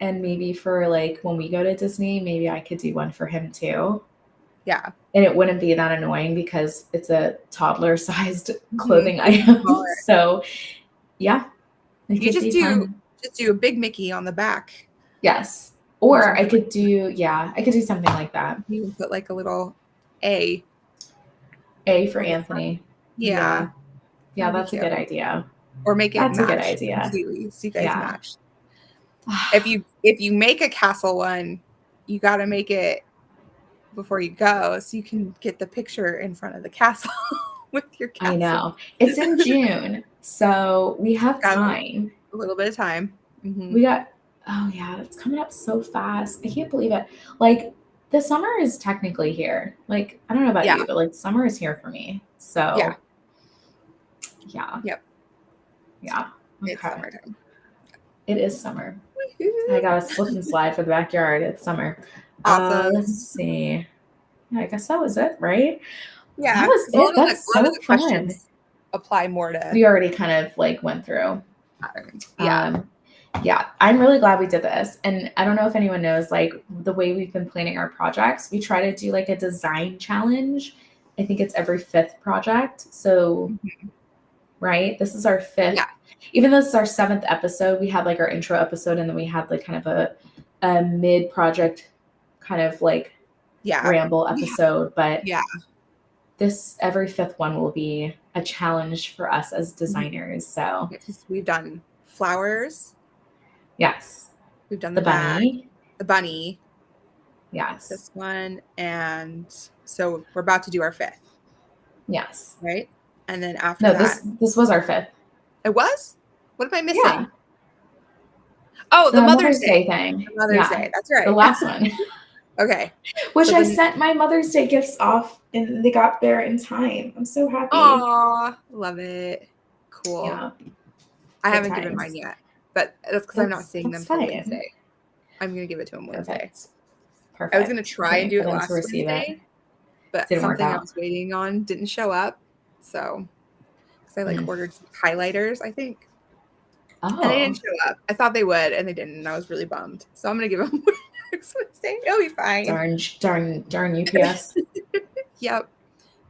and maybe for like when we go to Disney, maybe I could do one for him too. Yeah. And it wouldn't be that annoying because it's a toddler sized clothing item. So yeah. You just do a big Mickey on the back. Yes. Or I could do something like that. You can put like a little A for Anthony. Yeah. Yeah, that's a good idea. Or make it That's match a good idea. completely, so you guys match. If you make a castle one, you got to make it before you go so you can get the picture in front of the castle with your castle. I know. It's in June, so we have time. A little bit of time. Mm-hmm. It's coming up so fast. I can't believe it. Like the summer is technically here. Like, I don't know about you, but like summer is here for me. So yeah. Yep. Yeah. Okay. It's summertime. It is summer. I got a slip and slide for the backyard. It's summer. Awesome. Let's see. Yeah, I guess that was it, right? Yeah. That was it. That's so fun. Apply more to. We already kind of like went through. Yeah, I'm really glad we did this. And I don't know if anyone knows, like the way we've been planning our projects, we try to do like a design challenge. I think it's every 5th project. So, right, this is our 5th. Yeah. Even though this is our 7th episode, we had like our intro episode and then we had like kind of a mid project kind of like ramble episode. But this every 5th one will be a challenge for us as designers. So we've done flowers. Yes. We've done the bunny. The bunny. Yes. This one. And so we're about to do our 5th. Yes. Right? And then after that. This was our 5th. It was? What am I missing? Yeah. Oh, the Mother's Day thing. The Mother's Day. That's right. The last one. Okay. Which I sent my Mother's Day gifts off and they got there in time. I'm so happy. Aw, love it. Cool. Yeah. I haven't given mine yet, but that's because I'm not seeing them till Wednesday. I'm going to give it to them Wednesday. Perfect. I was going to try and do it last Wednesday, but something I was waiting on didn't show up. So, because I ordered highlighters, I think. Oh. And they didn't show up. I thought they would, and they didn't. And I was really bummed. So I'm going to give them next Wednesday. It'll be fine. Darn UPS. Yep.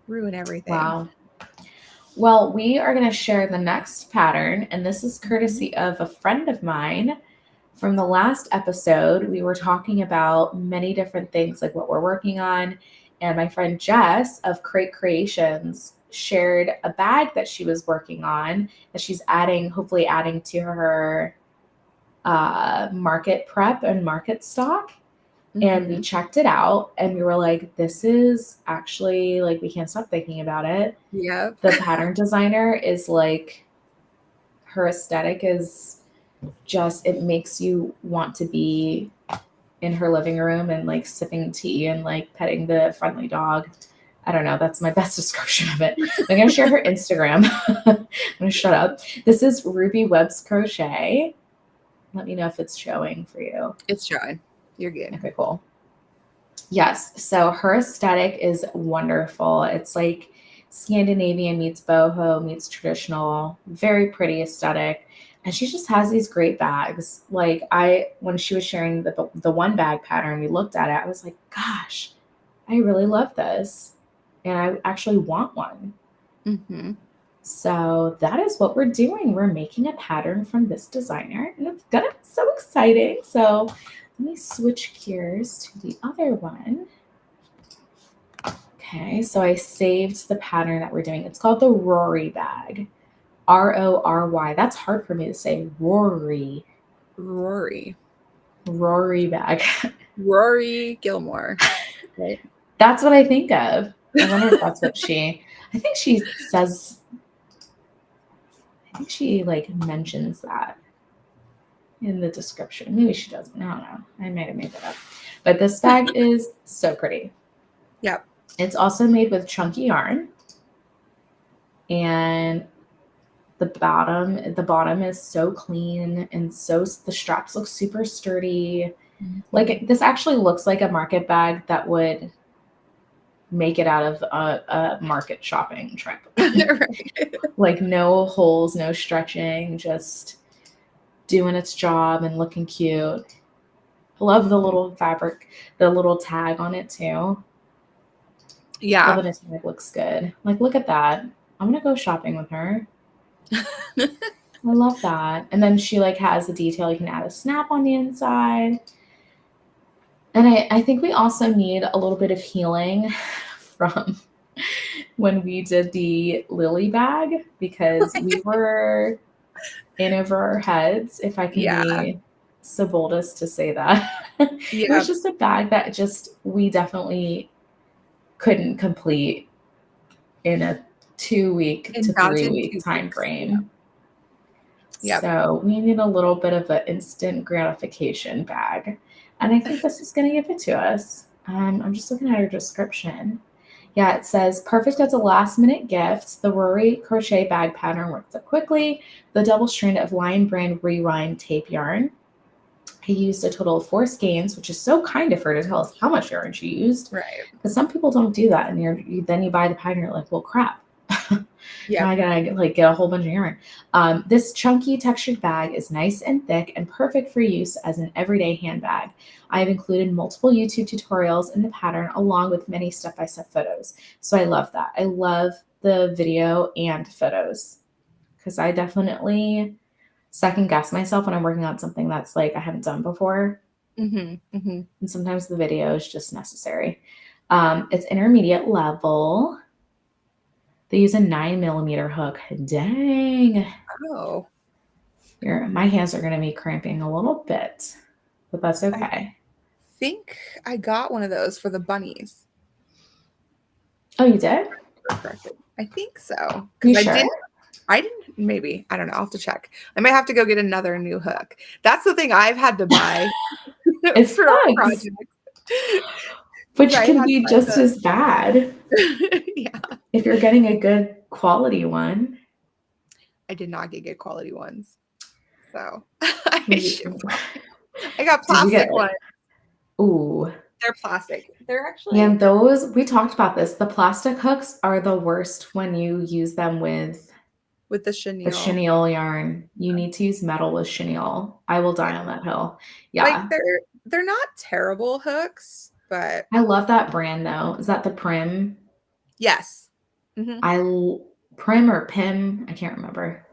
Ruin everything. Wow. Well, we are going to share the next pattern, and this is courtesy of a friend of mine. From the last episode, we were talking about many different things, like what we're working on, and my friend Jess of Crate Creations shared a bag that she was working on that she's hopefully adding to her market prep and market stock. And we checked it out and we were like, this is actually like, we can't stop thinking about it. Yep. The pattern designer is like, her aesthetic is just, it makes you want to be in her living room and like sipping tea and like petting the friendly dog. I don't know. That's my best description of it. I'm going to share her Instagram. I'm going to shut up. This is Ruby Webb's Crochet. Let me know if it's showing for you. It's showing. You're good. Okay, cool. Yes. So her aesthetic is wonderful. It's like Scandinavian meets boho meets traditional, very pretty aesthetic. And she just has these great bags. Like when she was sharing the one bag pattern, we looked at it. I was like, gosh, I really love this. And I actually want one. Mm-hmm. So that is what we're doing. We're making a pattern from this designer and it's gonna be so exciting. So let me switch gears to the other one. Okay, so I saved the pattern that we're doing. It's called the Rory bag. Rory. That's hard for me to say. Rory. Rory bag. Rory Gilmore. Right? That's what I think of. I wonder if that's what I think she says, I think she like mentions that in the description. Maybe she doesn't. I don't know. I might have made that up. But this bag is so pretty. Yep. It's also made with chunky yarn. And the bottom is so clean, and so the straps look super sturdy. Like this actually looks like a market bag that would make it out of a market shopping trip. Right. Like no holes, no stretching, just doing its job and looking cute. I love the little fabric, the little tag on it too. Yeah. Love it. It looks good. Like, look at that. I'm gonna go shopping with her. I love that. And then she like has a detail. You can add a snap on the inside. And I think we also need a little bit of healing from when we did the Lily bag, because we were in over our heads, if I can be so bold as to say that. It was just a bag that we definitely couldn't complete in a 2 week to 3 week time frame. Yep. So we need a little bit of an instant gratification bag. And I think this is going to give it to us. I'm just looking at her description. Yeah, it says, perfect as a last minute gift. The Rory crochet bag pattern works up quickly. The double strand of Lion Brand rewind tape yarn. I used a total of 4 skeins, which is so kind of her to tell us how much yarn she used. Right. Because some people don't do that. And then you buy the pattern, you're like, well, crap. Yeah. Now I gotta like get a whole bunch of yarn. This chunky textured bag is nice and thick and perfect for use as an everyday handbag. I have included multiple YouTube tutorials in the pattern along with many step-by-step photos. So I love that. I love the video and photos because I definitely second guess myself when I'm working on something that's like I haven't done before. And sometimes the video is just necessary. It's intermediate level. They use a 9mm hook. Dang. Oh. My hands are going to be cramping a little bit, but that's okay. I think I got one of those for the bunnies. Oh, you did? I think so. You sure? I didn't, maybe. I don't know. I'll have to check. I might have to go get another new hook. That's the thing I've had to buy for our project. Which can be just as bad. Yeah. If you're getting a good quality one. I did not get good quality ones. So I got plastic ones. Ooh. They're plastic. They're actually. Yeah, we talked about this. The plastic hooks are the worst when you use them with the chenille. The chenille yarn. You need to use metal with chenille. I will die on that hill. Yeah. Like they're not terrible hooks, but I love that brand though. Is that the Prim? Yes. Prim or Pim? I can't remember.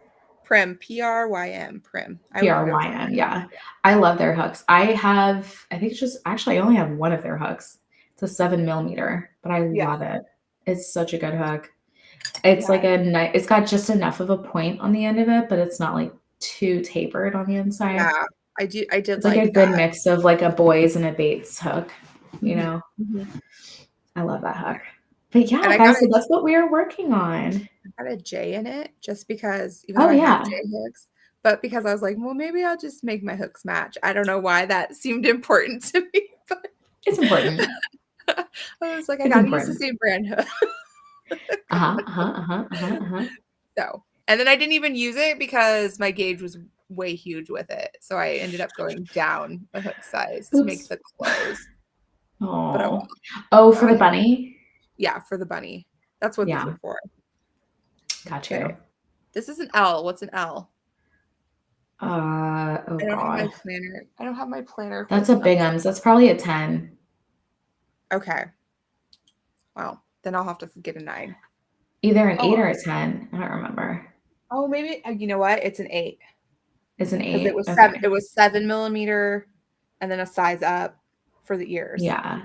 Prim, Prym, Prim. Prym, yeah. I love their hooks. I think it's just actually I only have one of their hooks. It's a 7mm, but I love it. It's such a good hook. It's like it's got just enough of a point on the end of it, but it's not like too tapered on the inside. Yeah, I did. It's like a good mix of like a boys and a Bates hook, you know. I love that hook. But yeah, guys, so that's what we are working on. I got a J in it just because, even though I have J hooks, but because I was like, well, maybe I'll just make my hooks match. I don't know why that seemed important to me, but it's important. I was like, I gotta use the same brand hook. So, and then I didn't even use it because my gauge was way huge with it. So I ended up going down a hook size to make the clothes. Oh, for the bunny? Yeah, for the bunny. That's what these are for. Gotcha. Okay. This is an L. What's an L? I don't have my planner. I don't have my planner. That's a big one. That's probably a 10. Okay. Well, then I'll have to get a 9. Either an 8 or a 10. I don't remember. Oh, maybe you know what? It's an 8. It's an 8. It was 7. It was 7mm, and then a size up for the ears. Yeah.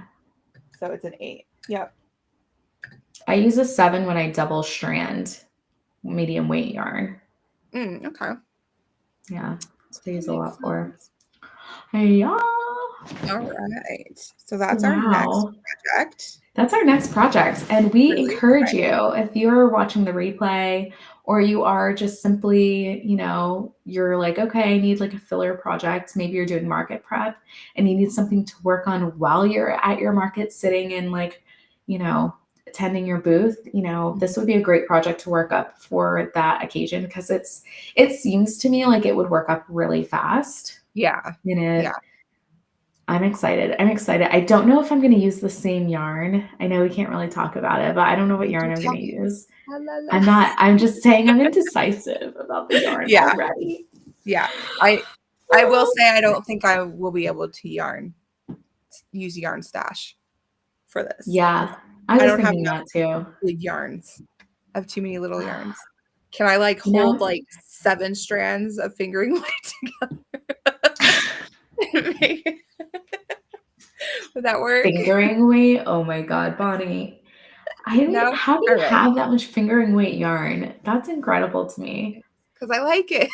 So it's an 8. Yep. I use a 7 when I double strand medium weight yarn. Okay. Yeah. That's what I use a lot for. sense. Yeah. All right. So that's our next project. That's our next project. And we Really encourage you, if you're watching the replay or you are just simply, you know, you're like, okay, I need like a filler project. Maybe you're doing market prep and you need something to work on while you're at your market, sitting in like, you know, attending your booth, you know, this would be a great project to work up for that occasion, because it seems to me like it would work up really fast. Yeah. Yeah. I'm excited. I don't know if I'm going to use the same yarn. I know we can't really talk about it, but I don't know what yarn I'm going to use. I'm just saying I'm indecisive about the yarn already. Yeah. I will say I don't think I will be able to use yarn stash for this. Yeah. I don't have that too. Big yarns. I have too many little yarns. Can I like hold like 7 strands of fingering weight together? Would that work? Fingering weight? Oh my God, Bonnie. How do you have that much fingering weight yarn? That's incredible to me. Because I like it.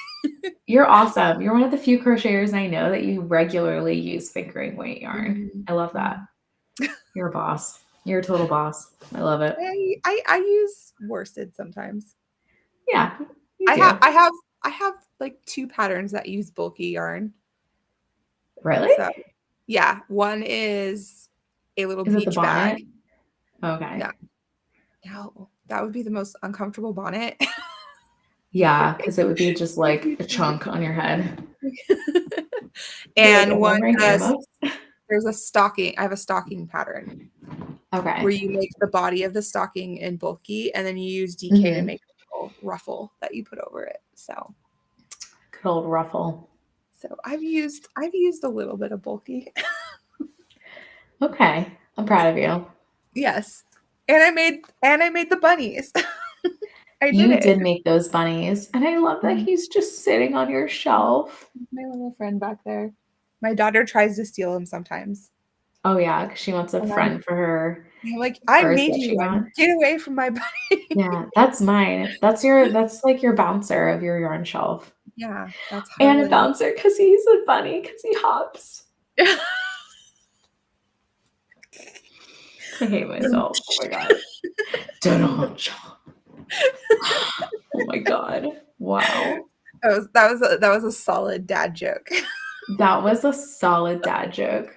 You're awesome. You're one of the few crocheters I know that you regularly use fingering weight yarn. I love that. You're a boss. You're a total boss. I love it. I use worsted sometimes. Yeah. I have like 2 patterns that use bulky yarn. Really? So, yeah. One is a little beach bag. Okay. No, that would be the most uncomfortable bonnet. Yeah, because it would be just like a chunk on your head. And like one there's a stocking. I have a stocking pattern. Okay. Where you make the body of the stocking in bulky, and then you use DK to make a little ruffle that you put over it. So good old ruffle. So I've used a little bit of bulky. Okay. I'm proud of you. Yes. And I made the bunnies. You did make those bunnies. And I love that he's just sitting on your shelf. My little friend back there. My daughter tries to steal him sometimes. Oh yeah, because she wants a friend for her. I'm like, I made you one. Get away from my bunny. Yeah, that's mine. That's like your bouncer of your yarn shelf. Yeah, that's and a bouncer because he's a bunny because he hops. I hate myself. Oh my God. Oh my God. Wow. That was a solid dad joke. That was a solid dad joke.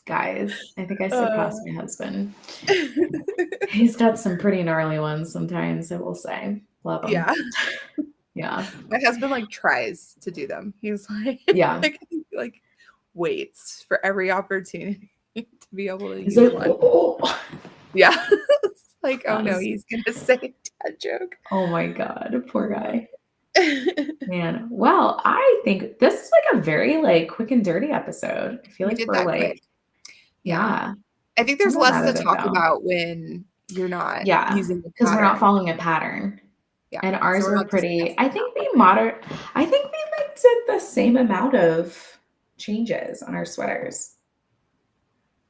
Guys, I think I surpassed my husband. He's got some pretty gnarly ones sometimes, I will say. Love him. Yeah. Yeah. My husband like tries to do them. He's like, yeah, like waits for every opportunity to be able to use one. Oh. Yeah. Like, oh no, he's gonna say a dad joke. Oh my God, poor guy. Man, well, I think this is like a very like quick and dirty episode. I feel like we're like quick. Yeah. I think there's less to talk about when you're not using the because we're not following a pattern. Yeah. And ours were pretty, I think we like did the same amount of changes on our sweaters.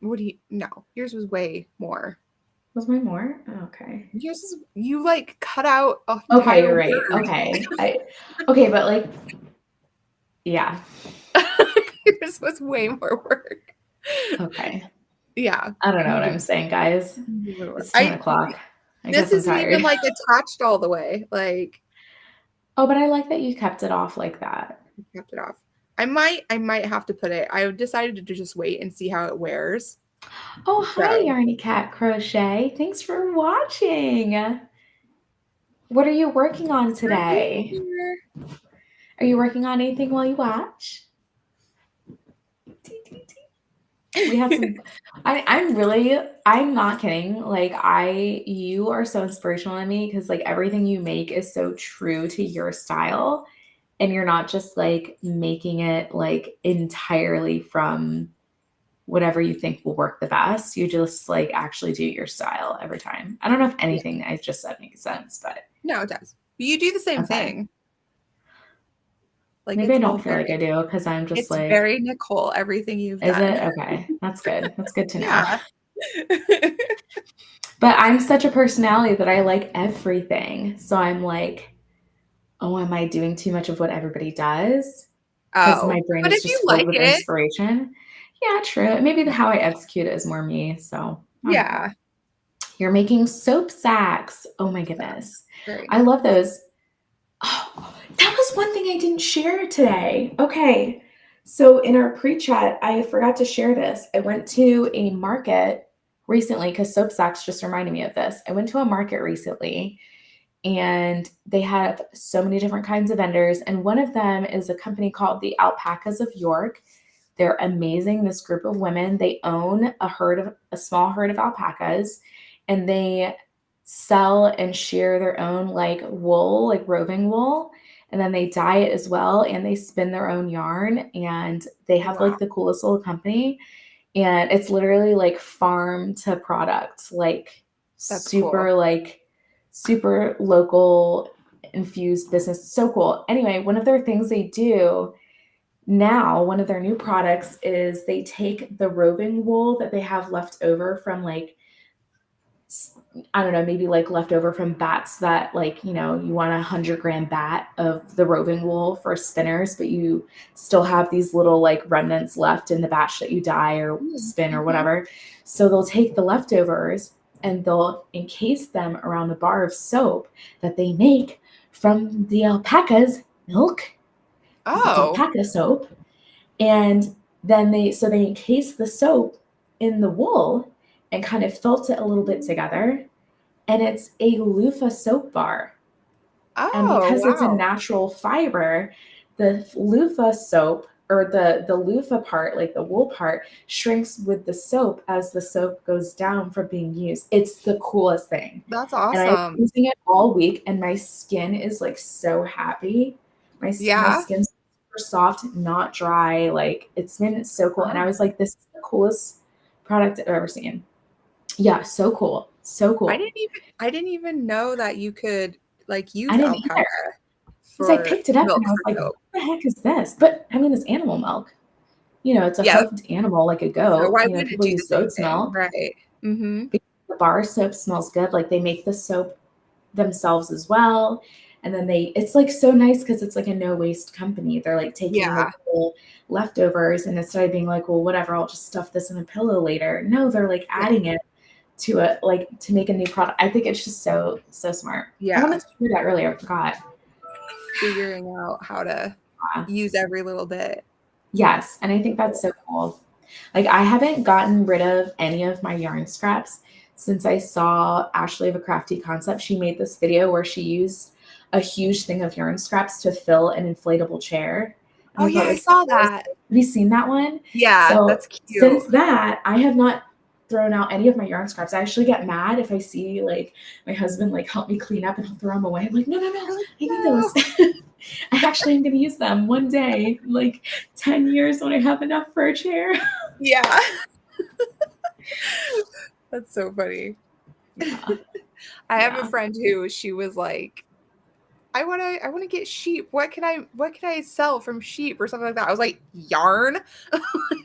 No, yours was way more. Was mine more? Oh, okay. Yours is, you like cut out. Okay, you're right. Okay. Okay, but like, yeah. Yours was way more work. Okay. Yeah. I don't know what I'm saying, guys. It's 10 o'clock. This isn't even like attached all the way. Like, oh, but I like that you kept it off like that. Kept it off. I might have to put it. I decided to just wait and see how it wears. Oh, hi, Yarny Cat Crochet. Thanks for watching. What are you working on today? Are you working on anything while you watch? We have some. I'm not kidding. Like you are so inspirational to me because like everything you make is so true to your style, and you're not just like making it like entirely from whatever you think will work the best. You just like actually do your style every time. I don't know if anything I just said makes sense, but no, it does. But you do the same thing. Like maybe I don't feel like I do because I'm just it's very Nicole, everything you've done. Is it? Okay. That's good. That's good to know. Yeah. But I'm such a personality that I like everything. So I'm like, oh, am I doing too much of what everybody does? because Oh, my brain but is if you just filled like with it, inspiration. Yeah, true. Maybe how I execute it is more me. So I don't know. yeah, You're making soap sacks. Oh my goodness. very I love nice. those. Oh, that was one thing I didn't share today. Okay. So in our pre-chat, I forgot to share this. I went to a market recently because soap sacks just reminded me of this. I went to a market recently and they have so many different kinds of vendors. And one of them is a company called the Alpacas of York. They're amazing. This group of women, they own a small herd of alpacas, and they sell and shear their own like wool, like roving wool. And then they dye it as well, and they spin their own yarn, and they have Wow, like the coolest little company. And it's literally like farm to product, like that's cool. super local infused business. So cool. Anyway, one of their things they do now, one of their new products is they take the roving wool that they have left over from like, I don't know, maybe like leftover from bats that like, you want 100-gram bat of the roving wool for spinners, but you still have these little like remnants left in the batch that you dye or spin or Mm-hmm. whatever. So they'll take the leftovers and they'll encase them around a bar of soap that they make from the alpaca's milk, because it's Oh, alpaca soap. And then they encase the soap in the wool and kind of felt it a little bit together. And it's a loofah soap bar. And oh, because it's a wow. natural fiber, the loofah soap, or the loofah part, like the wool part, shrinks with the soap as the soap goes down from being used. It's the coolest thing. That's And I've awesome. been using it all week, and my skin is like so happy. My Yeah. skin's super soft, not dry. Like, it's been so cool. And I Wow. was like, this is the coolest product I've ever seen. Yeah, so cool. So cool. I didn't even know that you could like I use didn't alpaca either. Because I for picked it up milk and I was for like, what soap. the heck is this? But I mean, it's animal milk. It's a Yeah. hoofed animal like a So goat. why wouldn't it People do the use same goat's thing? milk Right. Mm-hmm. because the bar soap smells good. Like, they make the soap themselves as well. And then it's like so nice because it's like a no waste company. They're like taking the Yeah. whole leftovers, and instead of being like, well, whatever, I'll just stuff this in a pillow later. No, they're like Yeah. adding it to it, like to make a new product. I think it's just so, so smart. I Yeah. wanted to do that earlier. I forgot. Figuring out how to use every little bit. Yes. And I think that's so cool. Like, I haven't gotten rid of any of my yarn scraps since I saw Ashley of a Crafty Concept. She made this video where she used a huge thing of yarn scraps to fill an inflatable chair. And Oh I yeah, thought it I was the saw coolest that. thing. Have you seen that one? Yeah, So that's cute. since that, I have not thrown out any of my yarn scraps. I actually get mad if I see like my husband like help me clean up and he'll throw them away. I'm like, no, You're like, I need no. those. I actually am going to use them one day, like 10 years when I have enough for a chair. Yeah. That's so funny. Yeah. I have a friend who she was like, I wanna get sheep. What can I sell from sheep or something like that? I was like, yarn?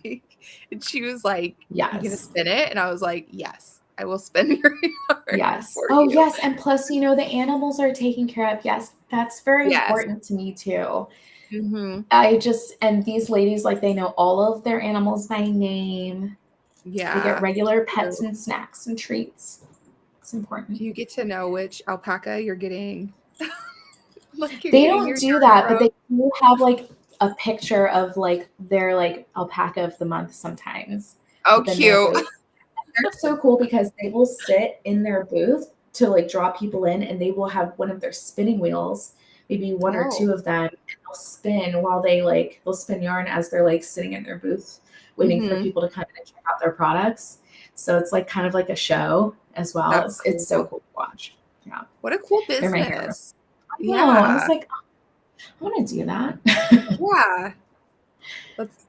And she was like, you gonna Yes. spin it? And I was like, yes, I will spin your yarn Yes. for Oh, you. yes. And plus, the animals are taken care of. Yes. That's very Yes. important to me too. Mm-hmm. And these ladies, like, they know all of their animals by name. Yeah. They get regular pets and snacks and treats. It's important. You get to know which alpaca you're getting. Like you're They getting don't your do yarn that, but from. they do have like a picture of like their like alpaca of the month sometimes. Oh, With the cute. nose. They're so cool because they will sit in their booth to like draw people in, and they will have one of their spinning wheels, maybe one or two Oh. of them, and they'll spin while they'll spin yarn as they're like sitting in their booth waiting for Mm-hmm. people to come in and check out their products. So it's like kind of like a show as well. That's It's so cool. cool to watch. Yeah. What a cool They're my hero. business. I know. I was Yeah. like, I want to do that. Yeah.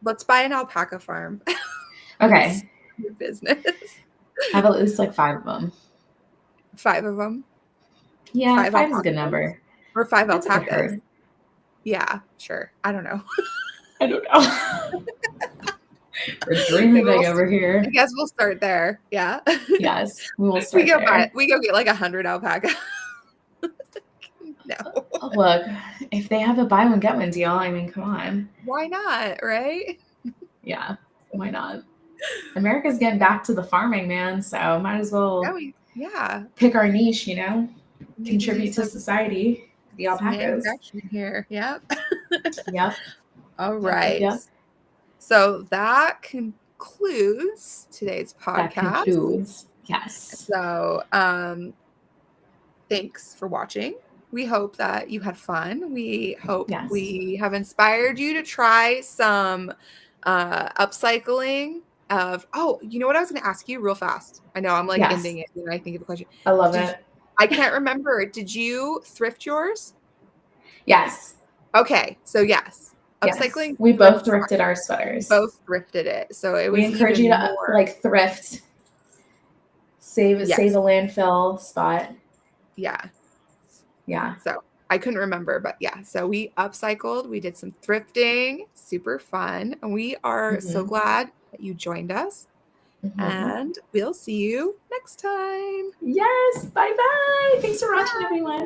Let's buy an alpaca farm. Okay. Your business. I have at least like 5 of them. 5 of them. Yeah, 5 5 is a alpacas. good number. Or 5 That's a good alpacas. herd. Yeah, sure. I don't know. I don't know. We're dreaming big over here. I guess we'll start there. Yeah. Yes, we will start there. We go get like 100 alpaca. No. Look, if they have a buy one get one deal, I mean, come on. Why not, right? Yeah, why not? America's getting back to the farming, man. So might as well pick our niche, you know, contribute to society. The alpacas. Manufacturing here. Yep. Yep. All right. Yep. So that concludes today's podcast. That concludes. Yes. So thanks for watching. We hope that you had fun. We hope we have inspired you to try some upcycling of, you know what I was going to ask you real fast? I know I'm like ending it and I think of a question. I love it. I can't remember. Did you thrift yours? Yes. Okay. So yes. Upcycling. Yes. We both thrifted our sweaters. Both thrifted it. So it was. We encourage you to like thrift. Save a landfill spot. Yeah. Yeah. So I couldn't remember, but yeah. So we upcycled. We did some thrifting. Super fun. And we are so glad that you joined us. And we'll see you next time. Yes. Bye-bye. Thanks for watching, everyone.